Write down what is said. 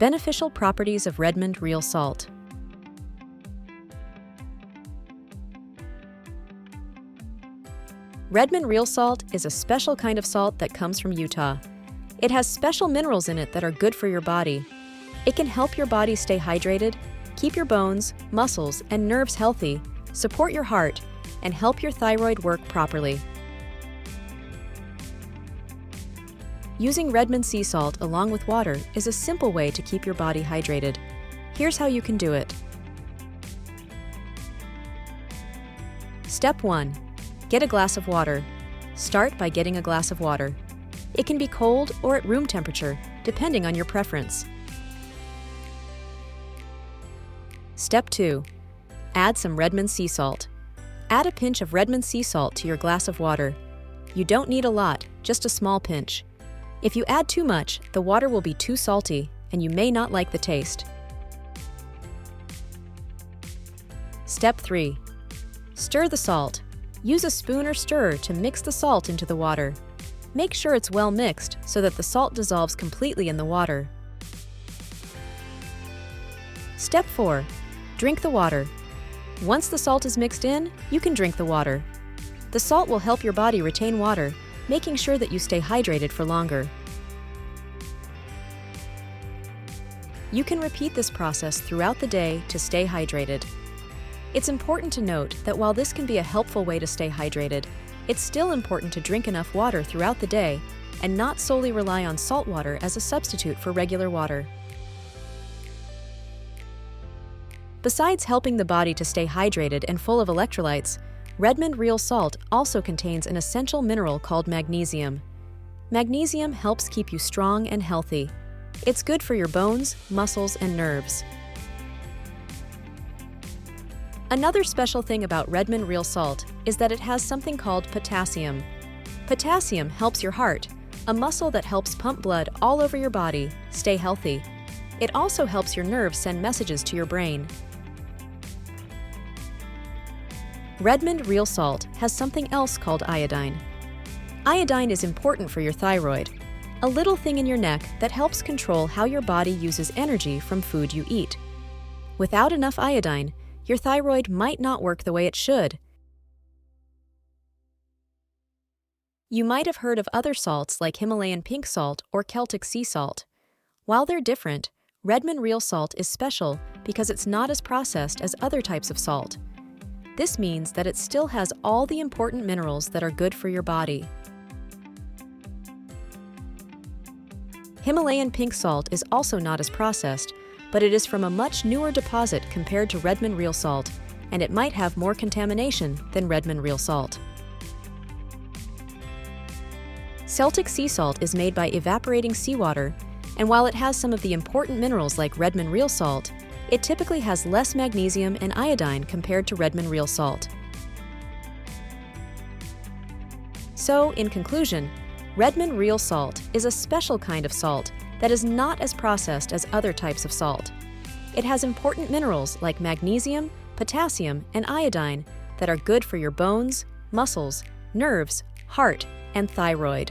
Beneficial properties of Redmond Real Salt. Redmond Real Salt is a special kind of salt that comes from Utah. It has special minerals in it that are good for your body. It can help your body stay hydrated, keep your bones, muscles, and nerves healthy, support your heart, and help your thyroid work properly. Using Redmond sea salt along with water is a simple way to keep your body hydrated. Here's how you can do it. Step 1. Get a glass of water. Start by getting a glass of water. It can be cold or at room temperature, depending on your preference. Step 2. Add some Redmond sea salt. Add a pinch of Redmond sea salt to your glass of water. You don't need a lot, just a small pinch. If you add too much, the water will be too salty, and you may not like the taste. Step 3. Stir the salt. Use a spoon or stirrer to mix the salt into the water. Make sure it's well mixed so that the salt dissolves completely in the water. Step 4. Drink the water. Once the salt is mixed in, you can drink the water. The salt will help your body retain water, making sure that you stay hydrated for longer. You can repeat this process throughout the day to stay hydrated. It's important to note that while this can be a helpful way to stay hydrated, it's still important to drink enough water throughout the day and not solely rely on salt water as a substitute for regular water. Besides helping the body to stay hydrated and full of electrolytes, Redmond Real Salt also contains an essential mineral called magnesium. Magnesium helps keep you strong and healthy. It's good for your bones, muscles, and nerves. Another special thing about Redmond Real Salt is that it has something called potassium. Potassium helps your heart, a muscle that helps pump blood all over your body, stay healthy. It also helps your nerves send messages to your brain. Redmond Real Salt has something else called iodine. Iodine is important for your thyroid, a little thing in your neck that helps control how your body uses energy from food you eat. Without enough iodine, your thyroid might not work the way it should. You might have heard of other salts like Himalayan pink salt or Celtic sea salt. While they're different, Redmond Real Salt is special because it's not as processed as other types of salt. This means that it still has all the important minerals that are good for your body. Himalayan pink salt is also not as processed, but it is from a much newer deposit compared to Redmond Real Salt, and it might have more contamination than Redmond Real Salt. Celtic sea salt is made by evaporating seawater, and while it has some of the important minerals like Redmond Real Salt, it typically has less magnesium and iodine compared to Redmond Real Salt. So, in conclusion, Redmond Real Salt is a special kind of salt that is not as processed as other types of salt. It has important minerals like magnesium, potassium, and iodine that are good for your bones, muscles, nerves, heart, and thyroid.